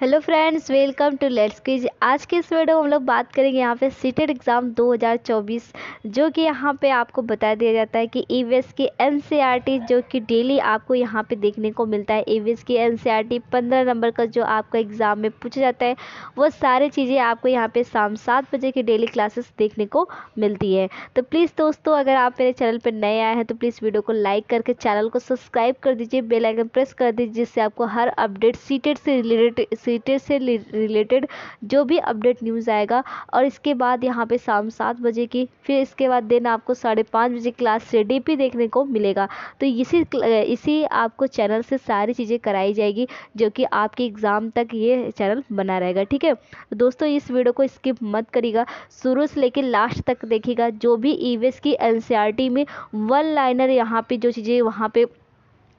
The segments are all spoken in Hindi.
Hello friends, welcome to let's quiz. आज के इस वीडियो में हम लोग बात करेंगे यहाँ पे सीटेट एग्ज़ाम 2024, जो कि यहाँ पे आपको बता दिया जाता है कि ईवीएस की एनसीईआरटी जो कि डेली आपको यहाँ पे देखने को मिलता है। ईवीएस की एनसीईआरटी 15 नंबर का जो आपका एग्ज़ाम में पूछा जाता है, वो सारी चीज़ें आपको यहाँ पे शाम 7 बजे की डेली क्लासेस देखने को मिलती है। तो प्लीज़ दोस्तों, अगर आप मेरे चैनल पर नए आए हैं तो प्लीज़ वीडियो को लाइक करके चैनल को सब्सक्राइब कर दीजिए, बेल आइकन प्रेस कर दीजिए, जिससे आपको हर अपडेट सीटेट से रिलेटेड जो भी अपडेट न्यूज़ आएगा। और इसके बाद यहाँ पे शाम 7 बजे की, फिर इसके बाद दिन आपको 5:30 बजे क्लास CDP देखने को मिलेगा। तो इसी आपको चैनल से सारी चीज़ें कराई जाएगी, जो कि आपके एग्ज़ाम तक ये चैनल बना रहेगा। ठीक है, तो दोस्तों इस वीडियो को स्किप मत करिएगा, शुरू से लेकर लास्ट तक देखिएगा। जो भी ईवीएस की एनसीईआरटी में वन लाइनर यहाँ पे जो चीज़ें वहाँ पे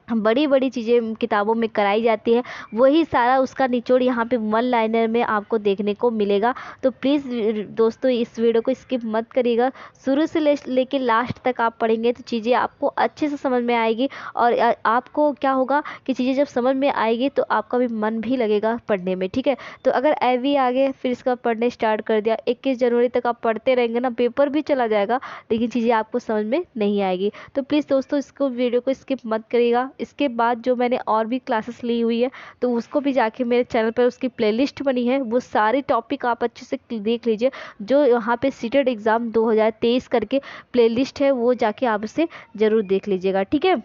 बड़ी बड़ी चीज़ें किताबों में कराई जाती है, वही सारा उसका निचोड़ यहाँ पे वन लाइनर में आपको देखने को मिलेगा। तो प्लीज़ दोस्तों इस वीडियो को स्किप मत करिएगा, शुरू से लेके लास्ट तक आप पढ़ेंगे तो चीज़ें आपको अच्छे से समझ में आएगी। और आपको क्या होगा कि चीज़ें जब समझ में आएगी तो आपका भी मन भी लगेगा पढ़ने में। ठीक है, तो अगर एवी आ गए फिर इसका पढ़ने स्टार्ट कर दिया, 21 जनवरी तक आप पढ़ते रहेंगे ना, पेपर भी चला जाएगा लेकिन चीज़ें आपको समझ में नहीं आएगी। तो प्लीज़ दोस्तों इसको वीडियो को स्किप मत करिएगा। इसके बाद जो मैंने और भी क्लासेस ली हुई है तो उसको भी जाके मेरे चैनल पर उसकी प्लेलिस्ट बनी है, वो सारे टॉपिक आप अच्छे से देख लीजिए। जो यहाँ पे सीटेट एग्ज़ाम 2023 करके प्लेलिस्ट है, वो जाके आप उसे ज़रूर देख लीजिएगा। ठीक है,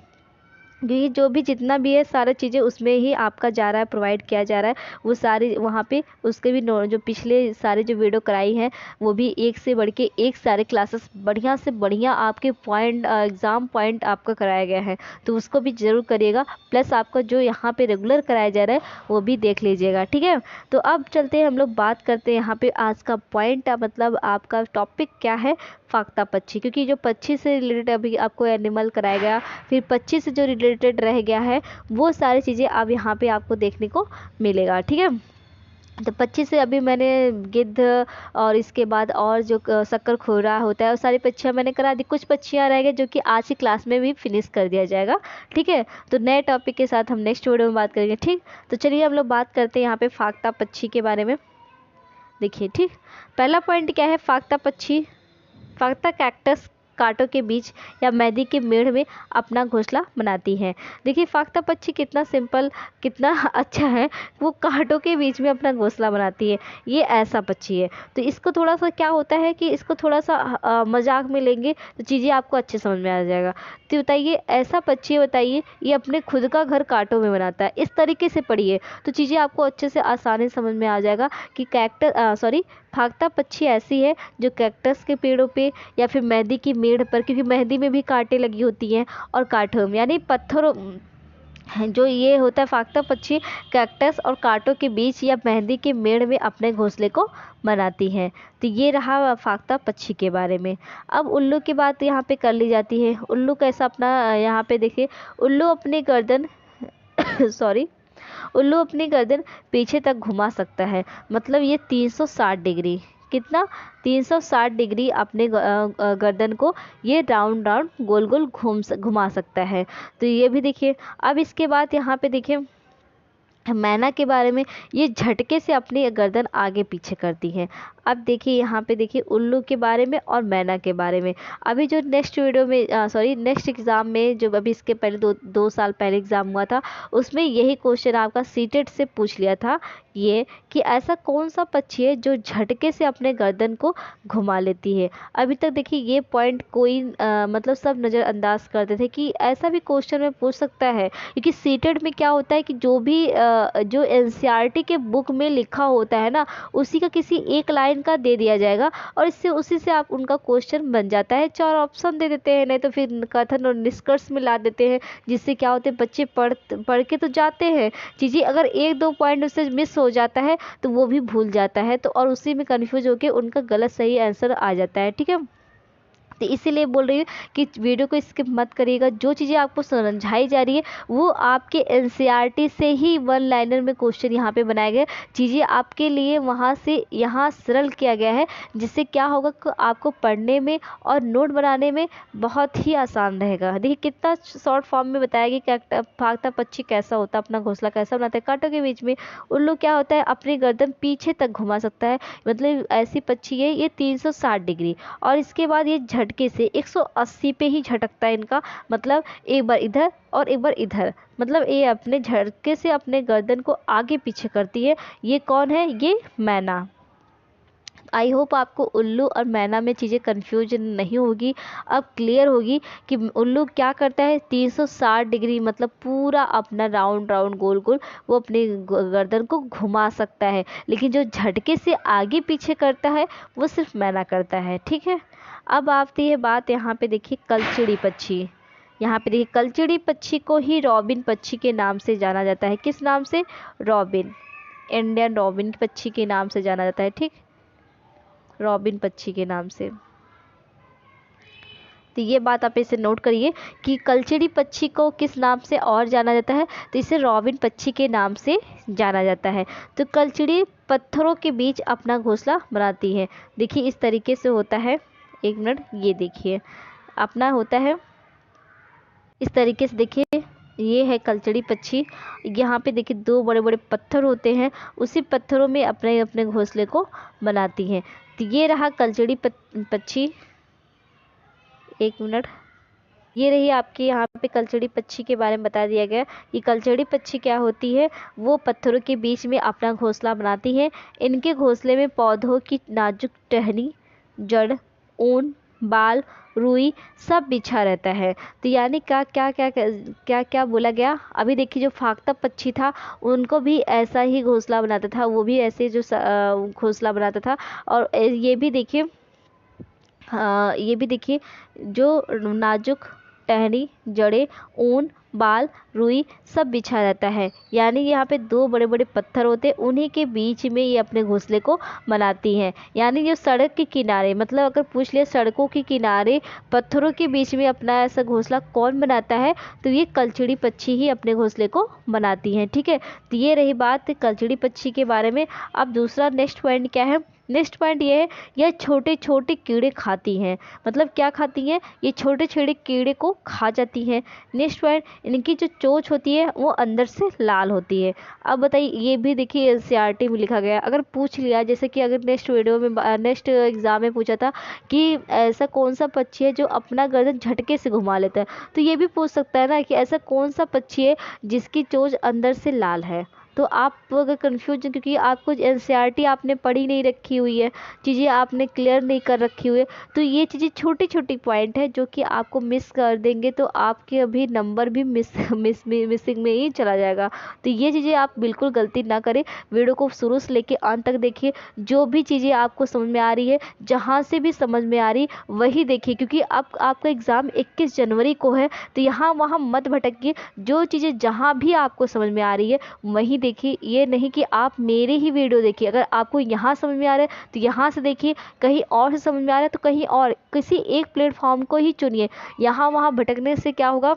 क्योंकि जो भी जितना भी है सारा चीज़ें उसमें ही आपका जा रहा है, प्रोवाइड किया जा रहा है। वो सारी वहाँ पे उसके भी जो पिछले सारे जो वीडियो कराई हैं, वो भी एक से बढ़ के एक सारे क्लासेस बढ़िया से बढ़िया आपके पॉइंट एग्ज़ाम पॉइंट आपका कराया गया है, तो उसको भी ज़रूर करिएगा। प्लस आपका जो यहाँ पे रेगुलर कराया जा रहा है वो भी देख लीजिएगा। ठीक है, तो अब चलते हैं हम लोग बात करते हैं यहाँ पे आज का पॉइंट, मतलब आपका टॉपिक क्या है, फाख्ता पक्षी। क्योंकि जो पक्षी से रिलेटेड अभी आपको एनिमल कराया गया, फिर पक्षी से जो रिलेटेड रह गया है, वो सारी चीज़ें अब यहाँ पे आपको देखने को मिलेगा। ठीक है, तो पक्षी से अभी मैंने गिद्ध और इसके बाद और जो शक्कर खोरा होता है, वो सारी पक्षियाँ मैंने करा दी। कुछ पक्षियाँ रह गई जो कि आज की क्लास में भी फिनिश कर दिया जाएगा। ठीक है, तो नए टॉपिक के साथ हम नेक्स्ट वीडियो में बात करेंगे। ठीक, तो चलिए हम लोग बात करते हैं यहाँ पे फाख्ता पक्षी के बारे में। देखिए, ठीक, पहला पॉइंट क्या है, फाख्ता पक्षी फाख्ता कैक्टस कांटों के बीच या मेहंदी के मेड़ में अपना घोंसला बनाती है। देखिए फाख्ता पक्षी कितना सिंपल, कितना अच्छा है, वो कांटों के बीच में अपना घोंसला बनाती है। ये ऐसा पक्षी है, तो इसको थोड़ा सा क्या होता है कि इसको थोड़ा सा मजाक में लेंगे तो चीज़ें आपको अच्छे समझ में आ जाएगा। तो बताइए ऐसा पक्षी है, बताइए ये अपने खुद का घर कांटों में बनाता है। इस तरीके से पढ़िए तो चीज़ें आपको अच्छे से आसानी समझ में आ जाएगा कि फाख्ता पक्षी ऐसी है जो कैक्टस के पेड़ों पे या फिर मेहंदी की मेड़ पर, क्योंकि मेहंदी में भी कांटे लगी होती हैं, और कांटों में यानी पत्थरों, जो ये होता है फाख्ता पक्षी कैक्टस और कांटों के बीच या मेहंदी के मेड़ में अपने घोंसले को बनाती है। तो ये रहा फाख्ता पक्षी के बारे में। अब उल्लू की बात यहाँ पे कर ली जाती है। उल्लू कैसा अपना, यहाँ पे देखिए, उल्लू अपनी गर्दन सॉरी उल्लू अपनी गर्दन पीछे तक घुमा सकता है, मतलब ये 360 डिग्री, कितना, 360 डिग्री अपने गर्दन को ये राउंड राउंड गोल गोल घुमा सकता है। तो ये भी देखिए। अब इसके बाद यहाँ पे देखिए मैना के बारे में, ये झटके से अपनी गर्दन आगे पीछे करती है। अब देखिए यहाँ पे देखिए उल्लू के बारे में और मैना के बारे में। अभी जो नेक्स्ट वीडियो में नेक्स्ट एग्ज़ाम में, जो अभी इसके पहले दो साल पहले एग्ज़ाम हुआ था, उसमें यही क्वेश्चन आपका सीटेट से पूछ लिया था, ये कि ऐसा कौन सा पक्षी है जो झटके से अपने गर्दन को घुमा लेती है। अभी तक देखिए ये पॉइंट कोई मतलब सब नज़रअंदाज करते थे कि ऐसा भी क्वेश्चन में पूछ सकता है, क्योंकि सीटेट में क्या होता है कि जो भी जो एनसीईआरटी के बुक में लिखा होता है ना, उसी का किसी एक लाइन का दे दिया जाएगा और इससे उसी से आप उनका क्वेश्चन बन जाता है। 4 ऑप्शन दे देते हैं, नहीं तो फिर कथन और निष्कर्ष में ला देते हैं, जिससे क्या होते हैं बच्चे पढ़ के तो जाते हैं, चीज़ें अगर 1-2 पॉइंट उससे मिस हो जाता है तो वो भी भूल जाता है, तो और उसी में कन्फ्यूज होकर उनका गलत सही आंसर आ जाता है। ठीक है, तो इसीलिए बोल रही हूँ कि वीडियो को स्किप मत करिएगा। जो चीज़ें आपको समझाई जा रही है वो आपके एनसीईआरटी से ही वन लाइनर में क्वेश्चन यहाँ पे बनाए गए, चीज़ें आपके लिए वहाँ से यहाँ सरल किया गया है, जिससे क्या होगा कि आपको पढ़ने में और नोट बनाने में बहुत ही आसान रहेगा। देखिए कितना शॉर्ट फॉर्म में बताया कि फाख्ता पक्षी कैसा होता है, अपना घोंसला कैसा बनाता है। कांटों के बीच में उल्लू क्या होता है, अपनी गर्दन पीछे तक घुमा सकता है, मतलब ऐसी पक्षी है ये 360 डिग्री। और इसके बाद ये झटके से 180 पे ही झटकता है इनका, मतलब एक बार इधर और एक बार इधर, मतलब ये अपने झटके से अपने गर्दन को आगे पीछे करती है। ये कौन है, ये मैना। आई होप आपको उल्लू और मैना में चीज़ें कन्फ्यूजन नहीं होगी, अब क्लियर होगी कि उल्लू क्या करता है, 360 डिग्री मतलब पूरा अपना राउंड राउंड गोल गोल वो अपनी गर्दन को घुमा सकता है, लेकिन जो झटके से आगे पीछे करता है वो सिर्फ मैना करता है। ठीक है, अब आती है बात यहाँ पे देखिए कलचिड़ी पक्षी। यहाँ पे देखिए कलचिड़ी पक्षी को ही रॉबिन पक्षी के नाम से जाना जाता है। किस नाम से, रॉबिन, इंडियन रॉबिन पक्षी के नाम से जाना जाता है। ठीक, रॉबिन पक्षी के नाम से। तो ये बात आप इसे नोट करिए कि कलचिड़ी पक्षी को किस नाम से और जाना जाता है, तो इसे रॉबिन पक्षी के नाम से जाना जाता है। तो कलचिड़ी पत्थरों के बीच अपना घोंसला बनाती है। देखिए इस तरीके से होता है, एक मिनट, ये देखिए अपना होता है इस तरीके से। देखिए ये है कलचड़ी पक्षी, यहाँ पे देखिए दो बड़े बड़े पत्थर होते हैं, उसी पत्थरों में अपने अपने घोंसले को बनाती हैं। तो ये रहा कलचड़ी पक्षी, एक मिनट, ये रही आपकी यहाँ पे कलचड़ी पक्षी के बारे में बता दिया गया। ये कलचड़ी पक्षी क्या होती है, वो पत्थरों के बीच में अपना घोंसला बनाती है। इनके घोंसले में पौधों की नाजुक टहनी, जड़, ऊन, बाल, रुई सब बिछा रहता है। तो यानी क्या क्या क्या क्या क्या बोला गया, अभी देखिए जो फाख्ता पक्षी था उनको भी ऐसा ही घोंसला बनाता था, वो भी ऐसे जो घोंसला बनाता था। और ये भी देखिए, ये भी देखिए जो नाजुक टहनी, जड़ें, ऊन, बाल, रुई सब बिछा रहता है। यानी यहाँ पे दो बड़े बड़े पत्थर होते हैं, उन्हीं के बीच में ये अपने घोंसले को बनाती हैं। यानी जो सड़क के किनारे, मतलब अगर पूछ लिया सड़कों के किनारे पत्थरों के बीच में अपना ऐसा घोंसला कौन बनाता है, तो ये कलचिड़ी पक्षी ही अपने घोंसले को बनाती हैं। ठीक है, तो ये रही बात कलचिड़ी पक्षी के बारे में। अब दूसरा नेक्स्ट पॉइंट क्या है, नेक्स्ट पॉइंट ये है, यह छोटे छोटे कीड़े खाती हैं। मतलब क्या खाती हैं, ये छोटे छोटे कीड़े को खा जाती हैं। नेक्स्ट पॉइंट, इनकी जो चोंच होती है वो अंदर से लाल होती है। अब बताइए, ये भी देखिए एनसीईआरटी में लिखा गया। अगर पूछ लिया, जैसे कि अगर नेक्स्ट वीडियो में नेक्स्ट एग्जाम में पूछा था कि ऐसा कौन सा पक्षी है जो अपना गर्दन झटके से घुमा लेता है, तो ये भी पूछ सकता है ना कि ऐसा कौन सा पक्षी है जिसकी चोंच अंदर से लाल है। तो आप अगर कन्फ्यूजन, क्योंकि आपको एनसीईआरटी आपने पढ़ी नहीं रखी हुई है, चीज़ें आपने क्लियर नहीं कर रखी हुई है, तो ये चीज़ें छोटी छोटी पॉइंट है जो कि आपको मिस कर देंगे, तो आपके अभी नंबर भी मिसिंग में ही चला जाएगा। तो ये चीज़ें आप बिल्कुल गलती ना करें, वीडियो को शुरू से लेकर अंत तक देखिए। जो भी चीज़ें आपको समझ में आ रही है, जहाँ से भी समझ में आ रही वही देखिए, क्योंकि अब आपका एग्ज़ाम 21 जनवरी को है। तो यहाँ वहाँ मत भटकिए, जो चीज़ें जहाँ भी आपको समझ में आ रही है वही देखिए। ये नहीं कि आप मेरे ही वीडियो देखिए, अगर आपको यहाँ समझ में आ रहा है तो यहाँ से देखिए, कहीं और से समझ में आ रहा है तो कहीं और, किसी एक प्लेटफॉर्म को ही चुनिए। यहाँ वहाँ भटकने से क्या होगा,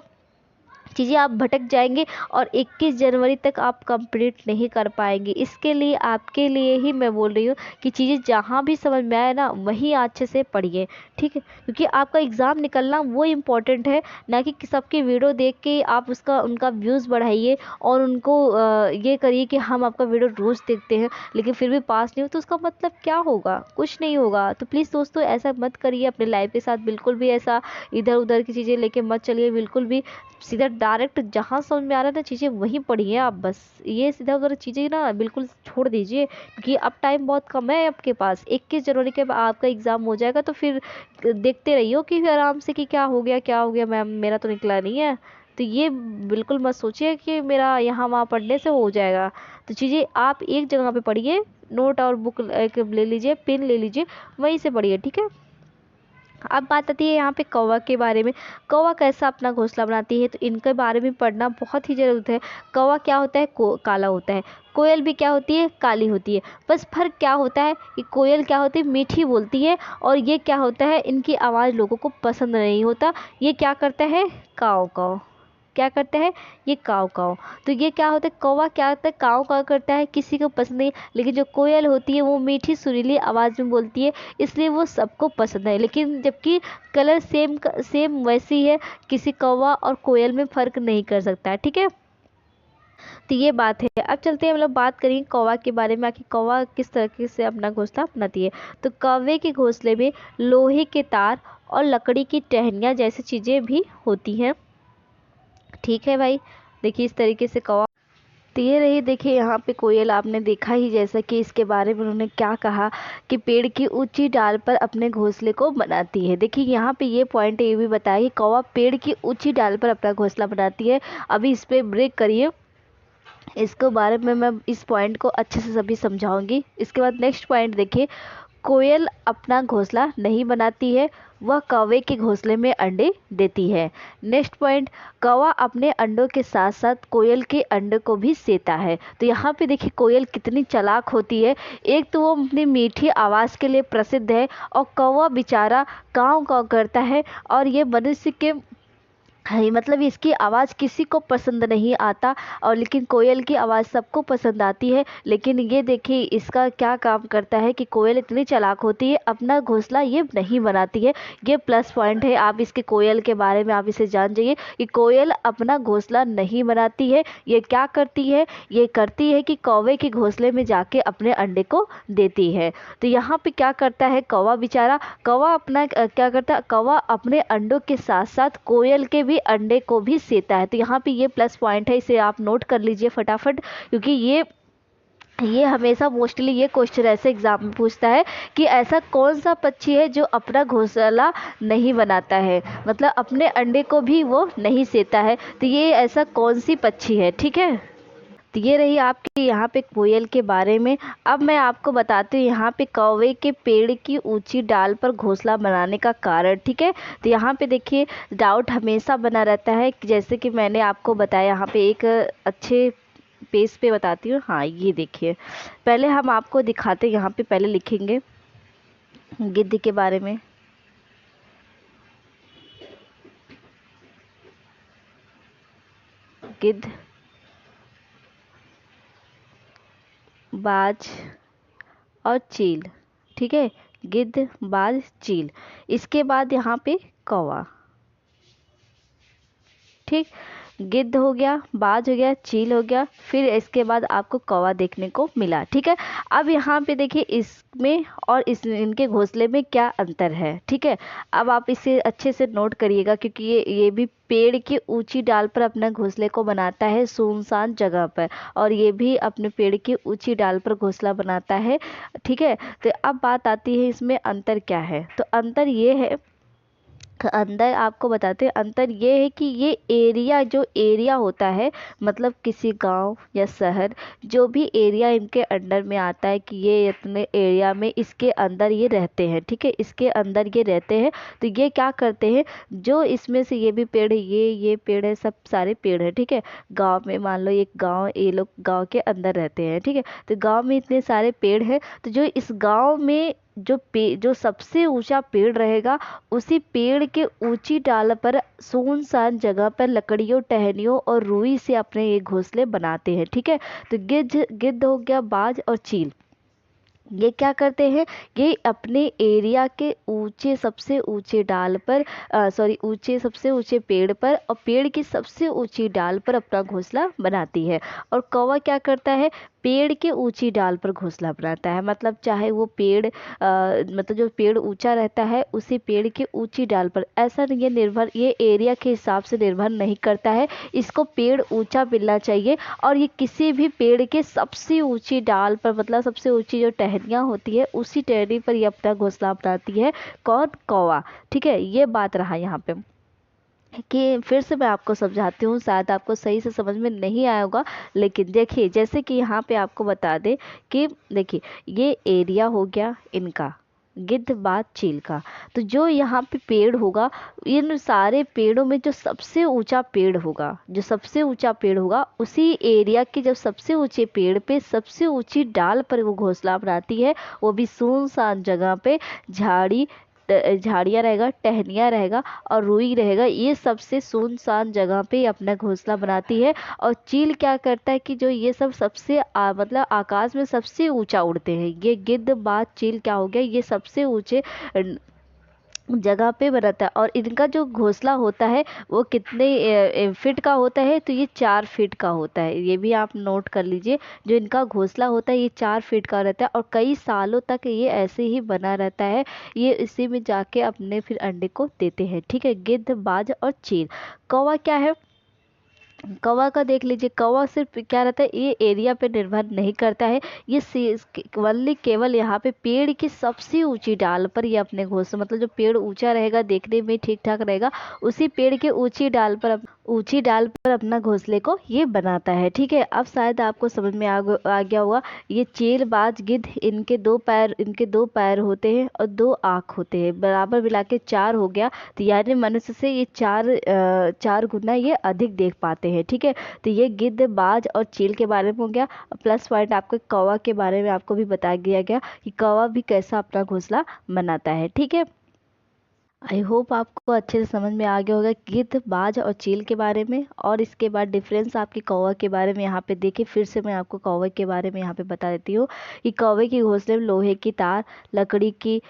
चीज़ें आप भटक जाएंगे और 21 जनवरी तक आप कंप्लीट नहीं कर पाएंगे। इसके लिए आपके लिए ही मैं बोल रही हूँ कि चीज़ें जहाँ भी समझ में आए ना वहीं अच्छे से पढ़िए। ठीक है, क्योंकि आपका एग्ज़ाम निकलना वो इम्पोर्टेंट है, ना कि सबकी वीडियो देख के आप उनका व्यूज़ बढ़ाइए और उनको ये करिए कि हम आपका वीडियो रोज़ देखते हैं लेकिन फिर भी पास नहीं हो, तो उसका मतलब क्या होगा, कुछ नहीं होगा। तो प्लीज़ दोस्तों ऐसा मत करिए अपने लाइफ के साथ, बिल्कुल भी ऐसा इधर उधर की चीज़ें लेके मत चलिए, बिल्कुल भी सीधा डायरेक्ट जहाँ समझ में आ रहा है ना चीज़ें वहीं पढ़िए आप। बस ये सीधा उधर चीज़ें ना बिल्कुल छोड़ दीजिए, क्योंकि अब टाइम बहुत कम है आपके पास। 21 जनवरी के बाद आपका एग्ज़ाम हो जाएगा, तो फिर देखते रहिए कि आराम से कि क्या हो गया मैम, मेरा तो निकला नहीं है। तो ये बिल्कुल मत सोचिए कि मेरा यहाँ वहाँ पढ़ने से हो जाएगा। तो चीज़ें आप एक जगह पे पढ़िए, नोट और बुक एक ले लीजिए, पेन ले लीजिए, वहीं से पढ़िए। ठीक है, अब बात आती है यहाँ पे कौवा के बारे में। कौवा कैसा अपना घोंसला बनाती है, तो इनके बारे में पढ़ना बहुत ही ज़रूरत है। कौवा क्या होता है, काला होता है। कोयल भी क्या होती है, काली होती है। बस फर्क क्या होता है कि कोयल क्या होती है, मीठी बोलती है, और ये क्या होता है, इनकी आवाज़ लोगों को पसंद नहीं होता। ये क्या करता है, काव काव। क्या करता है, ये काव काव। तो ये क्या होता है, कौवा क्या होता है, काव काव करता है, किसी को पसंद नहीं। लेकिन जो कोयल होती है वो मीठी सुरीली आवाज़ में बोलती है, इसलिए वो सबको पसंद है। लेकिन जबकि कलर सेम सेम वैसी है, किसी कौवा और कोयल में फ़र्क नहीं कर सकता है। ठीक है, तो ये बात है। अब चलते हैं, हम लोग बात करेंगे कौवा के बारे में, आखिर कौवा किस तरीके से अपना घोंसला बनाती है। तो कौवे के घोंसले में लोहे के तार और लकड़ी की टहनियाँ जैसी चीज़ें भी होती हैं। ठीक है भाई, देखिए इस तरीके से कौवा। तो ये रही, देखिए यहाँ पे कोयल आपने देखा ही, जैसा कि इसके बारे में उन्होंने क्या कहा कि पेड़ की ऊंची डाल पर अपने घोंसले को बनाती है। देखिए यहाँ पे ये पॉइंट ये भी बताया कि कौवा पेड़ की ऊंची डाल पर अपना घोंसला बनाती है। अभी इस पे ब्रेक करिए, इसके बारे में मैं इस पॉइंट को अच्छे से सभी समझाऊंगी। इसके बाद नेक्स्ट पॉइंट देखिए, कोयल अपना घोंसला नहीं बनाती है, वह कौवे के घोंसले में अंडे देती है। नेक्स्ट पॉइंट, कौवा अपने अंडों के साथ साथ कोयल के अंडे को भी सेता है। तो यहाँ पे देखिए कोयल कितनी चालाक होती है। एक तो वो अपनी मीठी आवाज़ के लिए प्रसिद्ध है, और कौवा बेचारा काँव काँव करता है, और ये मनुष्य के है, मतलब इसकी आवाज़ किसी को पसंद नहीं आता, और लेकिन कोयल की आवाज़ सबको पसंद आती है। लेकिन ये देखिए इसका क्या काम करता है कि कोयल इतनी चालाक होती है, अपना घोंसला ये नहीं बनाती है। ये प्लस पॉइंट है, आप इसके कोयल के बारे में आप इसे जान जाइए कि कोयल अपना घोंसला नहीं बनाती है। ये क्या करती है, ये करती है कि कौवे के घोंसले में जाके अपने अंडे को देती है। तो यहाँ पे क्या करता है कौवा बेचारा, कौवा अपना क्या करता है, कौवा अपने अंडों के साथ साथ कोयल के भी अंडे को भी सेता है। तो यहाँ पे ये प्लस पॉइंट है, इसे आप नोट कर लीजिए फटाफट, क्योंकि ये हमेशा मोस्टली ये क्वेश्चन ऐसे एग्जाम में पूछता है कि ऐसा कौन सा पक्षी है जो अपना घोंसला नहीं बनाता है, मतलब अपने अंडे को भी वो नहीं सेता है। तो ये ऐसा कौन सी पक्षी है। ठीक है, तो ये रही आपकी यहाँ पे कोयल के बारे में। अब मैं आपको बताती हूँ यहाँ पे कौवे के पेड़ की ऊंची डाल पर घोंसला बनाने का कारण। ठीक है, तो यहाँ पे देखिए डाउट हमेशा बना रहता है, जैसे कि मैंने आपको बताया, यहाँ पे एक अच्छे पेज पे बताती हूँ। हाँ ये देखिए, पहले हम आपको दिखाते हैं, यहाँ पे पहले लिखेंगे गिद्ध के बारे में। गिद्ध, बाज और चील। ठीक है, गिद्ध, बाज, चील। इसके बाद यहाँ पे कौवा। ठीक, गिद्ध हो गया, बाज हो गया, चील हो गया, फिर इसके बाद आपको कौवा देखने को मिला। ठीक है, अब यहाँ पे देखिए इसमें और इनके घोंसले में क्या अंतर है। ठीक है, अब आप इसे अच्छे से नोट करिएगा, क्योंकि ये भी पेड़ की ऊंची डाल पर अपने घोंसले को बनाता है सुनसान जगह पर, और ये भी अपने पेड़ की ऊंची डाल पर घोंसला बनाता है। ठीक है, तो अब बात आती है इसमें अंतर क्या है। तो अंतर ये है, अंदर आपको बताते हैं, अंतर ये है कि ये एरिया, जो एरिया होता है, मतलब किसी गांव या शहर, जो भी एरिया इनके अंडर में आता है, कि ये इतने एरिया में इसके अंदर ये रहते हैं। ठीक है, इसके अंदर ये रहते हैं, तो ये क्या करते हैं, जो इसमें से ये भी पेड़ है, ये पेड़ है, सब सारे पेड़ है। ठीक है, गाँव में मान लो एक गाँव, ये लोग गाँव के अंदर रहते हैं। ठीक है, तो गाँव में इतने सारे पेड़ हैं, तो जो इस गाँव में जो सबसे ऊंचा पेड़ रहेगा, उसी पेड़ के ऊंची डाल पर सुनसान जगह पर लकड़ियों, टहनियों और रुई से अपने ये घोंसले बनाते हैं। ठीक है, तो गिद्ध गिद्ध हो गया, बाज और चील, ये क्या करते हैं, ये अपने एरिया के ऊंचे, सबसे ऊंचे डाल पर, सबसे ऊंचे पेड़ पर, और पेड़ की सबसे ऊंची डाल पर अपना घोंसला बनाती है। और कौवा क्या करता है, पेड़ के ऊंची डाल पर घोंसला बनाता है, मतलब चाहे वो पेड़ मतलब जो पेड़ ऊंचा रहता है, उसी पेड़ के ऊंची डाल पर, ऐसा नहीं, ये एरिया के हिसाब से निर्भर नहीं करता है, इसको पेड़ ऊंचा मिलना चाहिए, और ये किसी भी पेड़ के सबसे ऊंची डाल पर, मतलब सबसे ऊंची जो टहनियाँ होती है, उसी टहनी पर ये अपना घोंसला बनाती है। कौन, कौवा। ठीक है, ये बात रहा यहाँ पे, कि फिर से मैं आपको समझाती हूँ, शायद आपको सही से समझ में नहीं आया होगा। लेकिन देखिए, जैसे कि यहाँ पे आपको बता दें कि देखिए ये एरिया हो गया इनका, गिद्धबाज चील का। तो जो यहाँ पे पेड़ होगा, इन सारे पेड़ों में जो सबसे ऊंचा पेड़ होगा, जो सबसे ऊंचा पेड़ होगा, उसी एरिया के जब सबसे ऊंचे पेड़ पे सबसे ऊंची डाल पर वो घोंसला बनाती है, वो भी सुनसान जगह पे। झाड़ियाँ रहेगा, टहनियाँ रहेगा और रुई रहेगा, ये सबसे सुनसान जगह पे अपना घोंसला बनाती है। और चील क्या करता है कि जो ये सब सबसे मतलब आकाश में सबसे ऊंचा उड़ते हैं, ये गिद्धबाज चील क्या हो गया, ये सबसे ऊंचे जगह पे बनाता है। और इनका जो घोंसला होता है वो कितने फीट का होता है, तो ये 4 फीट का होता है। ये भी आप नोट कर लीजिए, जो इनका घोंसला होता है ये 4 फीट का रहता है और कई सालों तक ये ऐसे ही बना रहता है। ये इसी में जाके अपने फिर अंडे को देते हैं। ठीक है, गिद्धबाज और चील। कौवा क्या है, कौवा का देख लीजिए। कौवा सिर्फ क्या रहता है, ये एरिया पे निर्भर नहीं करता है, ये केवल यहाँ पे पेड़ की सबसे ऊंची डाल पर ये अपने घोंसले, मतलब जो पेड़ ऊंचा रहेगा, देखने में ठीक ठाक रहेगा, उसी पेड़ के ऊंची डाल पर अपना घोंसले को ये बनाता है। ठीक है, अब शायद आपको समझ में आ गया होगा। ये चील, बाज, गिद्ध, इनके 2 पैर होते हैं और 2 आँख होते हैं, बराबर मिला के 4 हो गया। तो यानी मनुष्य से ये 4 गुना ये अधिक देख पाते हैं। ठीक है, तो ये गिद्ध, बाज और चील के बारे में हो गया। प्लस पॉइंट आपको कौवा के बारे में आपको भी बता दिया गया कि कौवा भी कैसा अपना घोंसला बनाता है। ठीक है, आई होप आपको अच्छे से समझ में आ गया होगा गिद्ध, बाज और चील के बारे में। और इसके बाद डिफरेंस आपकी कौवा के बारे में यहाँ पे देखिए। फिर से मैं आपको कौवे के बारे में यहाँ पे बता देती हूँ कि कौवे की घोंसले में लोहे की तार, लकड़ी की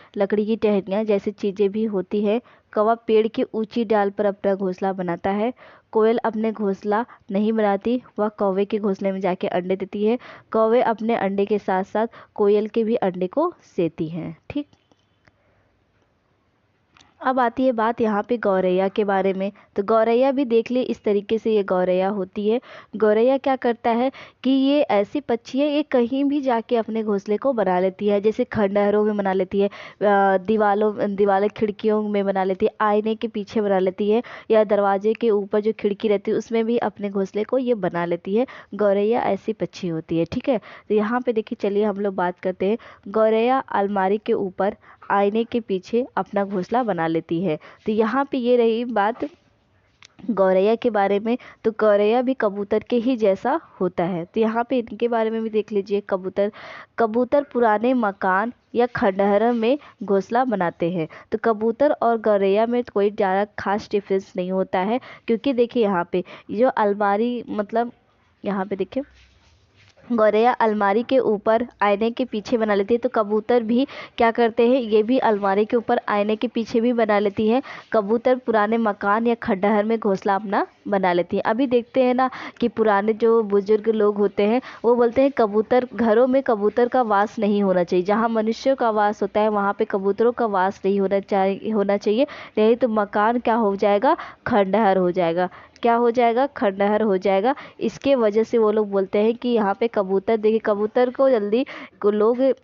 टहनियाँ जैसी चीज़ें भी होती है। कौवा पेड़ की ऊंची डाल पर अपना घोंसला बनाता है। कोयल अपने घोंसला नहीं बनाती, वह कौवे के घोंसले में जाके अंडे देती है। कौवे अपने अंडे के साथ साथ कोयल के भी अंडे को सेती हैं। ठीक, अब आती है बात यहाँ पे गौरैया के बारे में। तो गौरैया भी देख लिए, इस तरीके से ये गौरैया होती है। गौरैया क्या करता है कि ये ऐसी पक्षी है, ये कहीं भी जाके अपने घोंसले को बना लेती है। जैसे खंडहरों में बना लेती है, दीवारें खिड़कियों में बना लेती है, आईने के पीछे बना लेती है, या दरवाजे के ऊपर जो खिड़की रहती है उसमें भी अपने घोंसले को ये बना लेती है। गौरैया ऐसी पक्षी होती है। ठीक है, तो यहाँ पे देखिए, चलिए हम लोग बात करते हैं। गौरैया अलमारी के ऊपर, आईने के पीछे अपना घोंसला बना लेती है। तो यहाँ पे ये रही बात गौरैया के बारे में। तो गौरैया भी कबूतर के ही जैसा होता है। तो यहाँ पे इनके बारे में भी देख लीजिए। कबूतर पुराने मकान या खंडहर में घोंसला बनाते हैं। तो कबूतर और गौरैया में कोई ज़्यादा खास डिफरेंस नहीं होता है, क्योंकि देखिए यहाँ पे जो अलमारी, मतलब यहाँ पे देखिए, गौरैया अलमारी के ऊपर, आईने के पीछे बना लेती है। तो कबूतर भी क्या करते हैं, ये भी अलमारी के ऊपर, आईने के पीछे भी बना लेती है। कबूतर पुराने मकान या खंडहर में घोंसला अपना बना लेती है। अभी देखते हैं ना कि पुराने जो बुजुर्ग लोग होते हैं वो बोलते हैं कबूतर घरों में, कबूतर का वास नहीं होना चाहिए। जहाँ मनुष्यों का वास होता है वहाँ पे कबूतरों का वास नहीं होना चाहिए, नहीं तो मकान क्या हो जाएगा, खंडहर हो जाएगा। क्या हो जाएगा, खंडहर हो जाएगा। इसके वजह से वो लोग बोलते हैं कि यहाँ पे कबूतर, देखिए कबूतर को जल्दी को लोग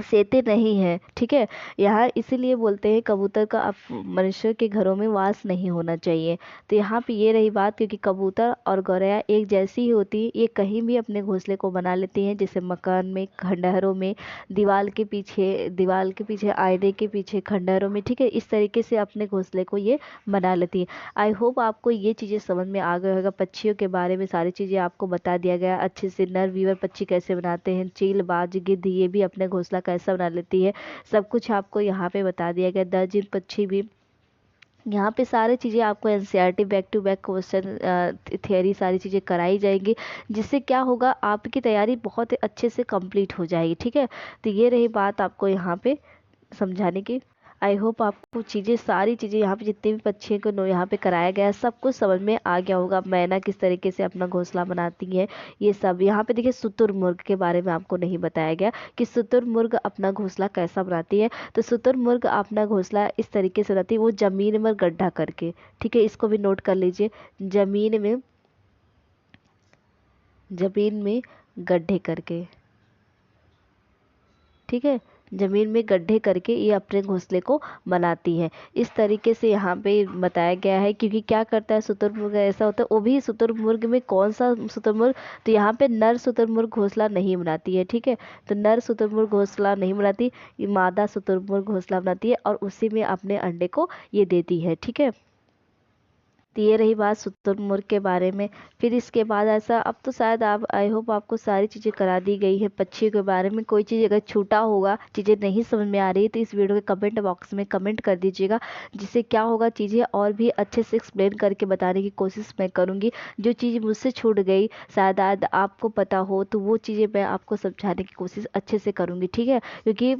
सेते नहीं हैं। ठीक है, यहाँ इसीलिए बोलते हैं कबूतर का अब मनुष्य के घरों में वास नहीं होना चाहिए। तो यहाँ पे ये रही बात, क्योंकि कबूतर और गौरैया एक जैसी ही होती है, ये कहीं भी अपने घोंसले को बना लेती हैं, जैसे मकान में, खंडहरों में, दीवाल के पीछे, आईने के पीछे, खंडहरों में। ठीक है, इस तरीके से अपने घोंसले को ये बना लेती है। आई होप आपको ये चीज़ें समझ में आ गया होगा। पक्षियों के बारे में सारी चीज़ें आपको बता दिया गया अच्छे से। नर वीवर पक्षी कैसे बनाते हैं, चील, बाज, गिद्ध ये भी अपने घोंसला कैसा बना लेती है, सब कुछ आपको यहाँ पे बता दिया गया। दर्जिन पक्षी भी, यहाँ पे सारी चीज़ें आपको NCERT back to back question theory सारी चीज़ें कराई जाएंगी, जिससे क्या होगा, आपकी तैयारी बहुत ही अच्छे से कंप्लीट हो जाएगी। ठीक है, तो ये रही बात आपको यहाँ पे समझाने की। आई होप आपको सारी चीज़ें यहाँ पे जितने भी पक्षियों को यहाँ पे कराया गया है सब कुछ समझ में आ गया होगा। मैना किस तरीके से अपना घोंसला बनाती है, ये सब। यहाँ पे देखिए शुतुरमुर्ग के बारे में आपको नहीं बताया गया कि शुतुरमुर्ग अपना घोंसला कैसा बनाती है। तो शुतुरमुर्ग अपना घोंसला इस तरीके से बनाती है, वो ज़मीन में गड्ढा करके। ठीक है, इसको भी नोट कर लीजिए, ज़मीन में गड्ढे करके। ठीक है, ज़मीन में गड्ढे करके ये अपने घोंसले को बनाती है। इस तरीके से यहाँ पे बताया गया है, क्योंकि क्या करता है शुतुरमुर्ग, ऐसा होता है वो भी शुतुरमुर्ग में कौन सा शुतुरमुर्ग, तो यहाँ पे नर शुतुरमुर्ग घोंसला नहीं बनाती है, ठीक है। तो नर शुतुरमुर्ग घोंसला नहीं बनाती, ये मादा शुतुरमुर्ग घोंसला बनाती है और उसी में अपने अंडे को ये देती है, ठीक है। तो ये रही बात शुतुरमुर्ग के बारे में। फिर इसके बाद ऐसा, अब तो शायद आप, आई होप आपको सारी चीज़ें करा दी गई है पक्षियों के बारे में। कोई चीज़ अगर छूटा होगा, चीज़ें नहीं समझ में आ रही तो इस वीडियो के कमेंट बॉक्स में कमेंट कर दीजिएगा, जिससे क्या होगा चीज़ें और भी अच्छे से एक्सप्लेन करके बताने की कोशिश मैं करूँगी। जो चीज़ मुझसे छूट गई शायद आज आपको पता हो, तो वो चीज़ें मैं आपको समझाने की कोशिश अच्छे से करूँगी, ठीक है। क्योंकि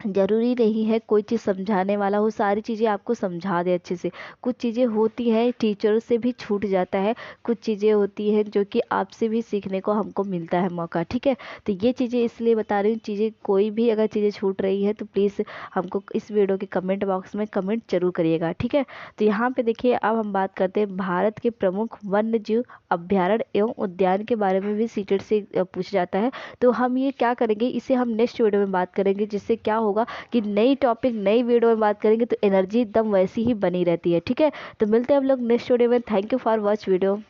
ज़रूरी नहीं है कोई चीज़ समझाने वाला हो सारी चीज़ें आपको समझा दे अच्छे से। कुछ चीज़ें होती हैं टीचर से भी छूट जाता है, कुछ चीज़ें होती हैं जो कि आपसे भी सीखने को हमको मिलता है मौका, ठीक है। तो ये चीज़ें इसलिए बता रही हूँ, चीज़ें कोई भी अगर चीज़ें छूट रही हैं तो प्लीज़ हमको इस वीडियो के कमेंट बॉक्स में कमेंट जरूर करिएगा, ठीक है। तो यहाँ पे देखिए, अब हम बात करते हैं भारत के प्रमुख वन्य जीव अभ्यारण्य एवं उद्यान के बारे में भी सीटेट से पूछा जाता है। तो हम ये क्या करेंगे, इसे हम नेक्स्ट वीडियो में बात करेंगे, जिससे क्या होगा कि नई टॉपिक नई वीडियो में बात करेंगे तो एनर्जी एकदम वैसी ही बनी रहती है, ठीक है। तो मिलते हैं हम लोग नेक्स्ट वीडियो में। Thank you for watch video.